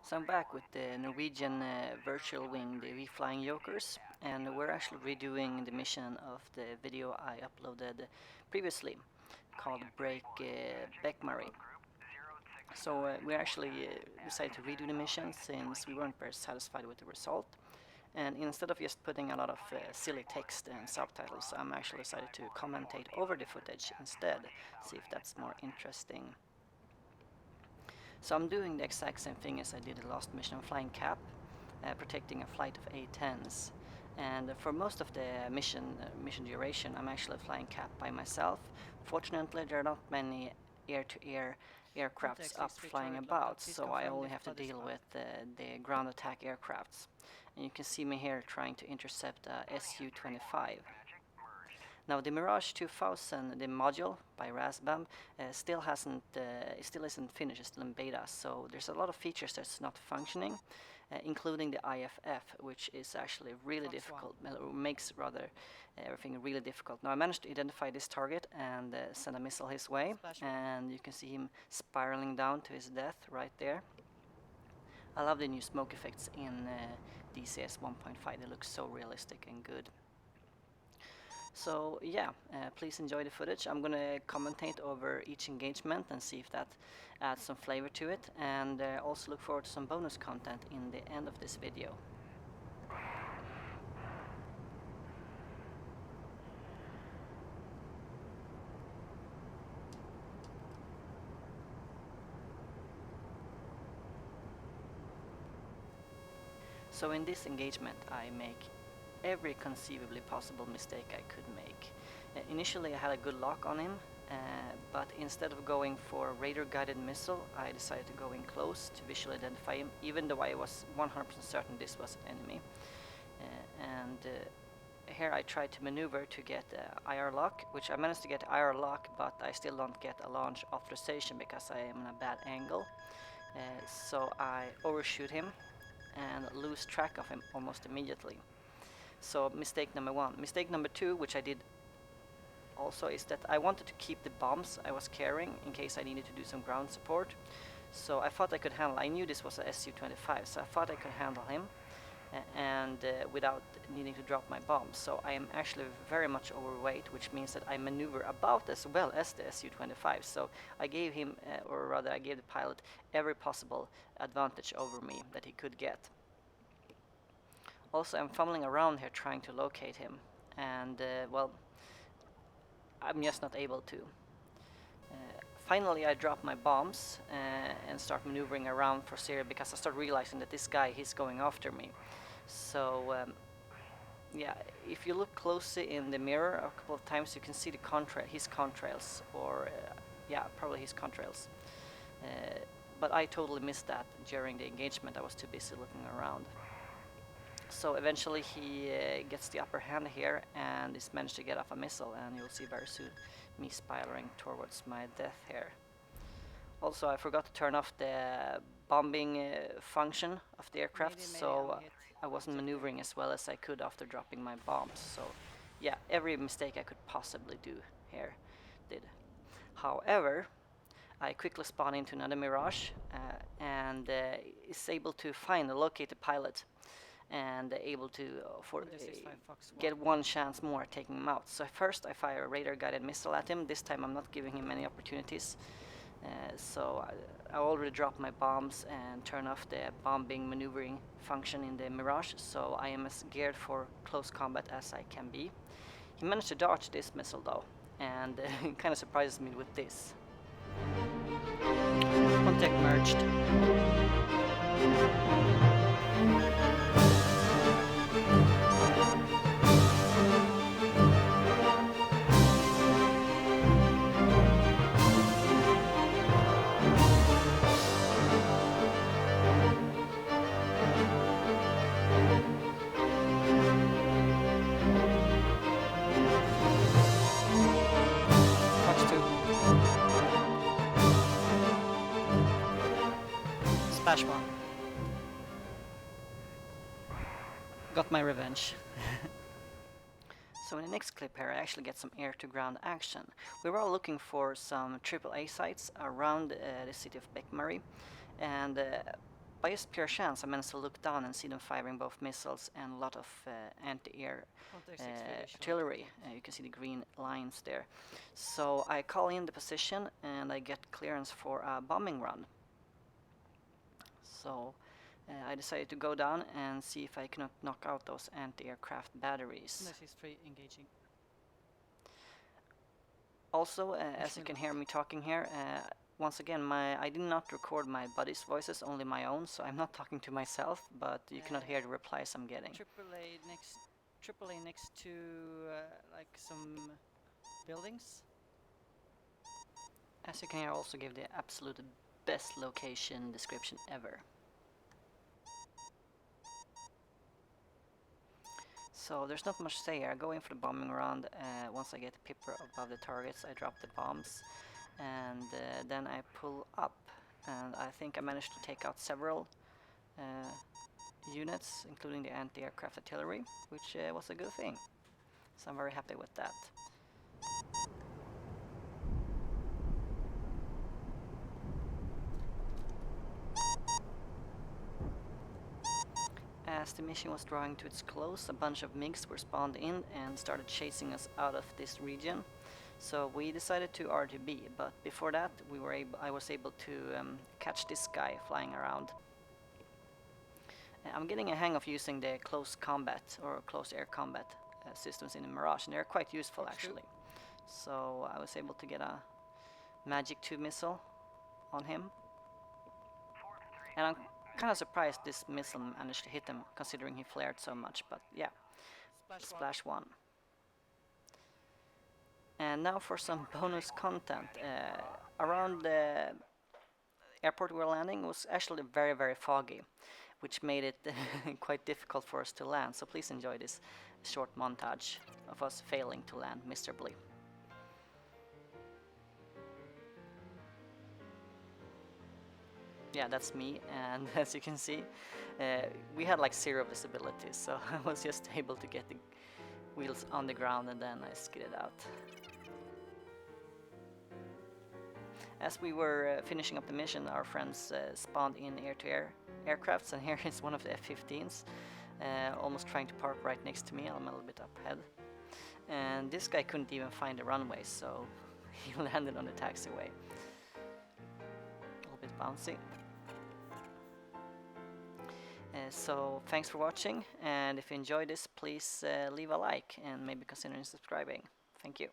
So I'm back with the Norwegian virtual wing, the vFlying Jokers, and we're actually redoing the mission of the video I uploaded previously called Break Bekmari. So we actually decided to redo the mission since we weren't very satisfied with the result. And instead of just putting a lot of silly text and subtitles, I'm actually decided to commentate over the footage instead, see if that's more interesting. So I'm doing the exact same thing as I did the last mission, flying cap, protecting a flight of A-10s. And for most of the mission duration, I'm actually flying cap by myself. Fortunately, there are not many air-to-air aircrafts up flying about, so I only have to deal with the ground attack aircrafts. And you can see me here trying to intercept a Su-25. Now the Mirage 2000, the module by Razbam, still isn't finished. It's still in beta. So there's a lot of features that's not functioning, including the IFF, which is actually really difficult. Makes rather everything really difficult. Now I managed to identify this target and send a missile his way, and you can see him spiraling down to his death right there. I love the new smoke effects in DCS 1.5. They look so realistic and good. So yeah, please enjoy the footage. I'm gonna commentate over each engagement and see if that adds some flavor to it, and also look forward to some bonus content in the end of this video. So in this engagement I make every conceivably possible mistake I could make. Initially I had a good lock on him, but instead of going for a radar guided missile, I decided to go in close to visually identify him, even though I was 100% certain this was an enemy. Here I tried to maneuver to get IR lock, which I managed to get IR lock, but I still don't get a launch authorization because I am in a bad angle. So I overshoot him and lose track of him almost immediately. So mistake number one. Mistake number two, which I did also, is that I wanted to keep the bombs I was carrying in case I needed to do some ground support. So I thought I could handle, I knew this was a Su-25, so I thought I could handle him and without needing to drop my bombs. So I am actually very much overweight, which means that I maneuver about as well as the Su-25. So I gave him, or rather I gave the pilot every possible advantage over me that he could get. Also, I'm fumbling around here trying to locate him, and well, I'm just not able to. Finally, I drop my bombs and start maneuvering around for Syria because I start realizing that this guy, he's going after me. So yeah, if you look closely in the mirror a couple of times, you can see his contrails, or yeah, probably his contrails. But I totally missed that during the engagement. I was too busy looking around. So eventually he gets the upper hand here and is managed to get off a missile, and you'll see very soon me spiraling towards my death here. Also, I forgot to turn off the bombing function of the aircraft, so I wasn't maneuvering as well as I could after dropping my bombs. So yeah, every mistake I could possibly do here did. However, I quickly spawn into another Mirage and is able to locate the pilot and able to get one chance more at taking him out. So first I fire a radar guided missile at him. This time I'm not giving him any opportunities. So I already dropped my bombs and turned off the bombing maneuvering function in the Mirage, so I am as geared for close combat as I can be. He managed to dodge this missile though, and kind of surprises me with this. Contact merged. Splash one. Got my revenge. So in the next clip here I actually get some air-to-ground action. We were all looking for some AAA sites around the city of Bekmari, and by just pure chance, I managed to look down and see them firing both missiles and a lot of anti-air artillery. You can see the green lines there. So I call in the position and I get clearance for a bombing run. So I decided to go down and see if I can knock out those anti-aircraft batteries. This is 3 engaging. Also, as you can hear me talking here, once again, I did not record my buddies' voices, only my own, so I'm not talking to myself, but you cannot hear the replies I'm getting. AAA next to like some buildings. As you can hear, I also give the absolute best location description ever. So there's not much to say here. I go in for the bombing round. Once I get the pipper above the targets, I drop the bombs, and then I pull up, and I think I managed to take out several units, including the anti-aircraft artillery, which was a good thing. So I'm very happy with that. As the mission was drawing to its close, a bunch of MiGs were spawned in and started chasing us out of this region. So we decided to RTB, but before that I was able to catch this guy flying around. I'm getting a hang of using the close combat or close air combat systems in the Mirage, and they're quite useful actually. So I was able to get a Magic 2 missile on him, and I'm kind of surprised this missile managed to hit him, considering he flared so much, but yeah. Splash 1. And now for some bonus content. Around the airport we were landing was actually very foggy, which made it quite difficult for us to land, so please enjoy this short montage of us failing to land miserably. Yeah, that's me, and as you can see, we had like zero visibility, so I was just able to get the wheels on the ground and then I skidded out. As we were finishing up the mission, our friends spawned in air-to-air aircrafts, and here is one of the F-15s, almost trying to park right next to me. I'm a little bit up ahead. And this guy couldn't even find the runway, so he landed on the taxiway. A little bit bouncy. So thanks for watching, and if you enjoyed this, please leave a like and maybe consider subscribing. Thank you.